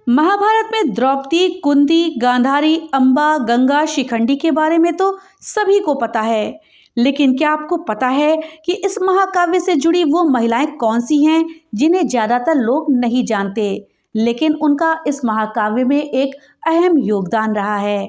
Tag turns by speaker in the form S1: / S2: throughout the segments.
S1: महाभारत में द्रौपदी, कुंती, गांधारी, अंबा, गंगा, शिखंडी के बारे में तो सभी को पता है, लेकिन क्या आपको पता है कि इस महाकाव्य से जुड़ी वो महिलाएं कौन सी हैं जिन्हें ज्यादातर लोग नहीं जानते, लेकिन उनका इस महाकाव्य में एक अहम योगदान रहा है।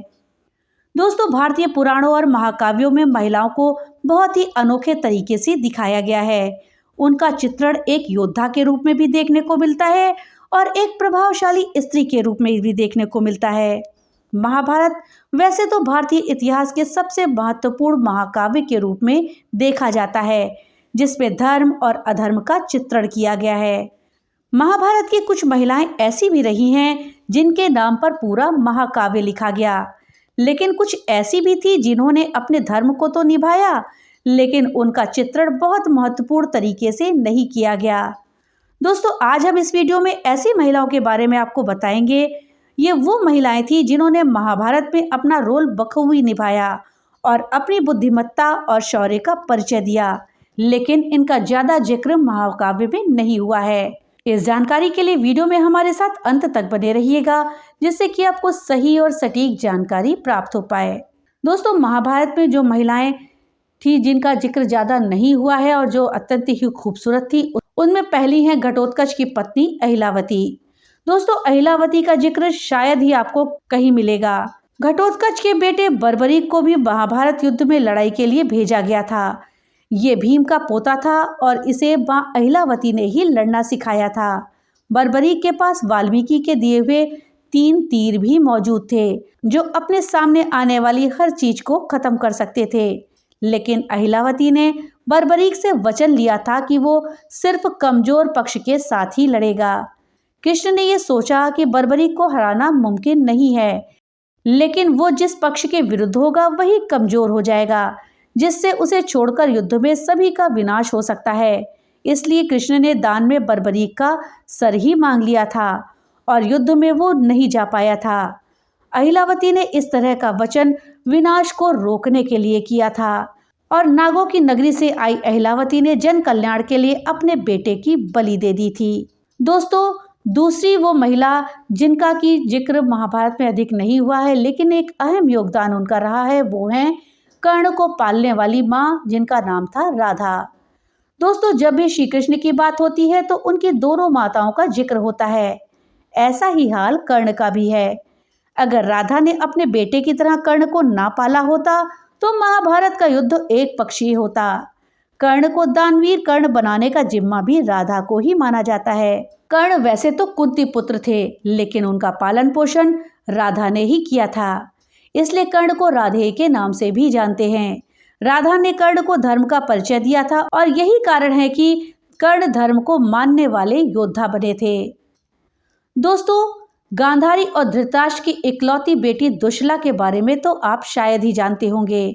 S1: दोस्तों, भारतीय पुराणों और महाकाव्यों में महिलाओं को बहुत ही अनोखे तरीके से दिखाया गया है। उनका चित्रण एक योद्धा के रूप में भी देखने को मिलता है और एक प्रभावशाली स्त्री के रूप में भी देखने को मिलता है। महाभारत वैसे तो भारतीय इतिहास के सबसे महत्वपूर्ण महाकाव्य के रूप में देखा जाता है, जिसमें धर्म और अधर्म का चित्रण किया गया है। महाभारत की कुछ महिलाएं ऐसी भी रही हैं जिनके नाम पर पूरा महाकाव्य लिखा गया, लेकिन कुछ ऐसी भी थी जिन्होंने अपने धर्म को तो निभाया, लेकिन उनका चित्रण बहुत महत्वपूर्ण तरीके से नहीं किया गया। दोस्तों, आज हम इस वीडियो में ऐसी महिलाओं के बारे में आपको बताएंगे। ये वो महिलाएं थी जिन्होंने महाभारत में अपना रोल बखूबी निभाया और अपनी बुद्धिमत्ता और शौर्य का परिचय दिया, लेकिन इनका ज़्यादा जिक्र महाकाव्य में नहीं हुआ है। इस जानकारी के लिए वीडियो में हमारे साथ अंत तक बने रहिएगा, जिससे कि आपको सही और सटीक जानकारी प्राप्त हो पाए। दोस्तों, महाभारत में जो महिलाएं थी जिनका जिक्र ज़्यादा नहीं हुआ है और जो अत्यंत ही खूबसूरत थी, उनमें पहली है घटोत्कच की पत्नी अहिलावती। दोस्तों, अहिलावती का जिक्र शायद ही आपको कहीं मिलेगा। घटोत्कच के बेटे बर्बरीक को भी महाभारत युद्ध में लड़ाई के लिए भेजा गया था। ये भीम का पोता था और इसे मां अहिलावती ने ही लड़ना सिखाया था। बर्बरीक के पास वाल्मीकि के दिए हुए 3 तीर भी मौजूद थे, जो अपने सामने आने वाली हर चीज को खत्म कर सकते थे, लेकिन अहिलावती ने बर्बरीक से वचन लिया था कि वो सिर्फ कमजोर पक्ष के साथ ही लड़ेगा। कृष्ण ने यह सोचा कि बर्बरीक को हराना मुमकिन नहीं है, लेकिन वो जिस पक्ष के विरुद्ध होगा वही कमजोर हो जाएगा, जिससे उसे छोड़कर युद्ध में सभी का विनाश हो सकता है। इसलिए कृष्ण ने दान में बर्बरीक का सर ही मांग लिया था और युद्ध में वो नहीं जा पाया था। अहिलावती ने इस तरह का वचन विनाश को रोकने के लिए किया था और नागों की नगरी से आई अहिलावती ने जन कल्याण के लिए अपने बेटे की बलि दे दी थी। दोस्तों, दूसरी वो महिला जिनका की जिक्र महाभारत में अधिक नहीं हुआ है, लेकिन एक अहम योगदान उनका रहा है, वो है कर्ण को पालने वाली माँ, जिनका नाम था राधा। दोस्तों, जब भी श्री कृष्ण की बात होती है तो उनकी दोनों माताओं का जिक्र होता है। ऐसा ही हाल कर्ण का भी है। अगर राधा ने अपने बेटे की तरह कर्ण को ना पाला होता तो महाभारत का युद्ध एक पक्षीय होता। कर्ण को दानवीर कर्ण बनाने का जिम्मा भी राधा को ही माना जाता है। कर्ण वैसे तो कुंती पुत्र थे, लेकिन उनका पालन पोषण राधा ने ही किया था, इसलिए कर्ण को राधे के नाम से भी जानते हैं। राधा ने कर्ण को धर्म का परिचय दिया था और यही कारण है कि कर्ण धर्म को मानने वाले योद्धा बने थे। दोस्तों, गांधारी और धृतराष्ट्र की इकलौती बेटी दुशला के बारे में तो आप शायद ही जानते होंगे।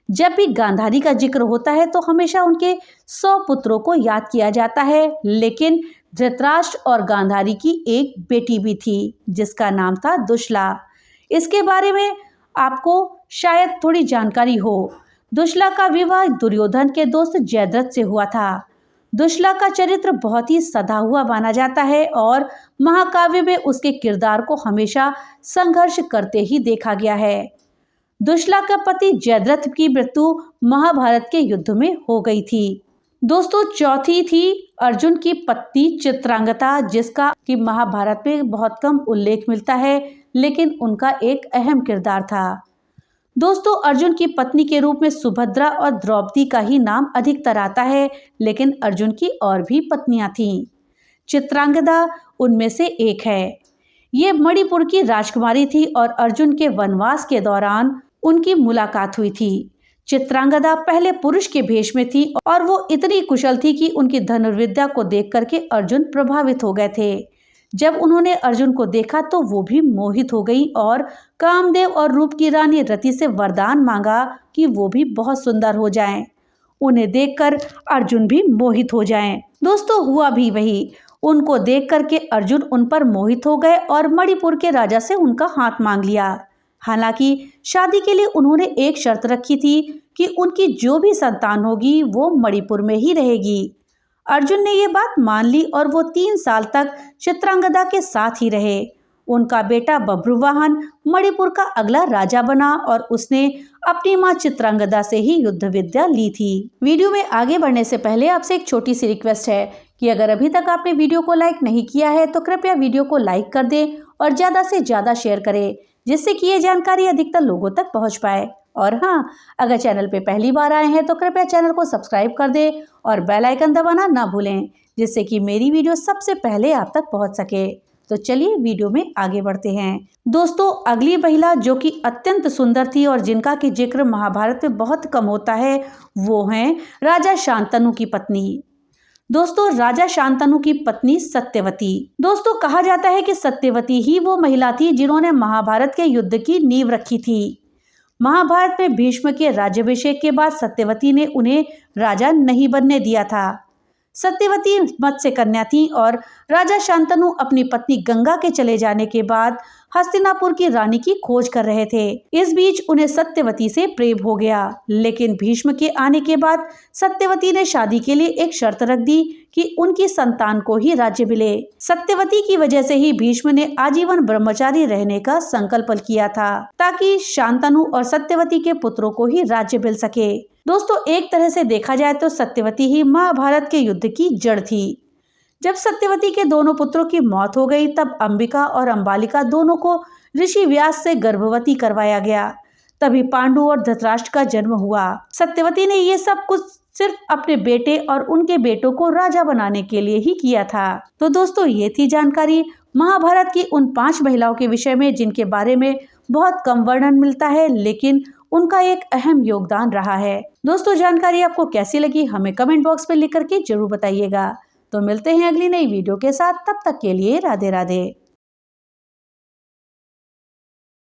S1: जब भी गांधारी का जिक्र होता है तो हमेशा उनके 100 पुत्रों को याद किया जाता है, लेकिन धृतराष्ट्र और गांधारी की एक बेटी भी थी जिसका नाम था दुशला। इसके बारे में आपको शायद थोड़ी जानकारी हो। दुशला का विवाह दुर्योधन के दोस्त जयद्रथ से हुआ था। दुशला का चरित्र बहुत ही सधा हुआ माना जाता है और महाकाव्य में उसके किरदार को हमेशा संघर्ष करते ही देखा गया है। दुशला का पति जयद्रथ की मृत्यु महाभारत के युद्ध में हो गई थी। दोस्तों, चौथी थी अर्जुन की पत्नी चित्रांगदा, जिसका कि महाभारत में बहुत कम उल्लेख मिलता है, लेकिन उनका एक अहम किरदार था। दोस्तों, अर्जुन की पत्नी के रूप में सुभद्रा और द्रौपदी का ही नाम अधिकतर आता है, लेकिन अर्जुन की और भी पत्नियां थीं। चित्रांगदा उनमें से एक है। ये मणिपुर की राजकुमारी थी और अर्जुन के वनवास के दौरान उनकी मुलाकात हुई थी। चित्रांगदा पहले पुरुष के भेष में थी और वो इतनी कुशल थी कि उनकी धनुर्विद्या को देख करके अर्जुन प्रभावित हो गए थे। जब उन्होंने अर्जुन को देखा तो वो भी मोहित हो गई और कामदेव और रूप की रानी रति से वरदान मांगा कि वो भी बहुत सुंदर हो जाएं। उन्हें देखकर अर्जुन भी मोहित हो जाएं। दोस्तों, हुआ भी वही। उनको देख करके अर्जुन उन पर मोहित हो गए और मणिपुर के राजा से उनका हाथ मांग लिया। हालांकि शादी के लिए उन्होंने एक शर्त रखी थी कि उनकी जो भी संतान होगी वो मणिपुर में ही रहेगी। अर्जुन ने ये बात मान ली और वो 3 साल तक चित्रांगदा के साथ ही रहे। उनका बेटा बभ्रुवाहन मणिपुर का अगला राजा बना और उसने अपनी मां चित्रांगदा से ही युद्ध विद्या ली थी। वीडियो में आगे बढ़ने से पहले आपसे एक छोटी सी रिक्वेस्ट है कि अगर अभी तक आपने वीडियो को लाइक नहीं किया है तो कृपया वीडियो को लाइक कर दें और ज़्यादा से ज़्यादा शेयर करें, जिससे कि ये जानकारी अधिकतर लोगों तक पहुंच पाए। और हाँ, अगर चैनल पे पहली बार आए हैं तो कृपया चैनल को सब्सक्राइब कर दें और बेल आइकन दबाना ना भूलें, जिससे कि मेरी वीडियो सबसे पहले आप तक पहुंच सके। तो चलिए वीडियो में आगे बढ़ते हैं। दोस्तों, अगली महिला जो कि अत्यंत सुंदर थी और जिनका कि जिक्र महाभारत में बहुत कम होता है, वो हैं राजा शांतनु की पत्नी। दोस्तों, राजा शांतनु की पत्नी सत्यवती। दोस्तों, कहा जाता है कि सत्यवती ही वो महिला थी जिन्होंने महाभारत के युद्ध की नींव रखी थी। महाभारत में भीष्म के राज्याभिषेक के बाद सत्यवती ने उन्हें राजा नहीं बनने दिया था। सत्यवती मत्स्य कन्या थी और राजा शांतनु अपनी पत्नी गंगा के चले जाने के बाद हस्तिनापुर की रानी की खोज कर रहे थे। इस बीच उन्हें सत्यवती से प्रेम हो गया, लेकिन भीष्म के आने के बाद सत्यवती ने शादी के लिए एक शर्त रख दी कि उनकी संतान को ही राज्य मिले। सत्यवती की वजह से ही भीष्म ने आजीवन ब्रह्मचारी रहने का संकल्प किया था, ताकि शांतनु और सत्यवती के पुत्रों को ही राज्य मिल सके। दोस्तों, एक तरह से देखा जाए तो सत्यवती ही महाभारत के युद्ध की जड़ थी। जब सत्यवती के दोनों पुत्रों की मौत हो गई, तब अंबिका और अंबालिका दोनों को ऋषि व्यास से गर्भवती करवाया गया। तभी पांडु और धृतराष्ट्र का जन्म हुआ। सत्यवती ने ये सब कुछ सिर्फ अपने बेटे और उनके बेटों को राजा बनाने के लिए ही किया था। तो दोस्तों, ये थी जानकारी महाभारत की उन 5 महिलाओं के विषय में जिनके बारे में बहुत कम वर्णन मिलता है, लेकिन उनका एक अहम योगदान रहा है। दोस्तों, जानकारी आपको कैसी लगी हमें कमेंट बॉक्स में लिख करके जरूर बताइएगा। तो मिलते हैं अगली नई वीडियो के साथ, तब तक के लिए राधे राधे।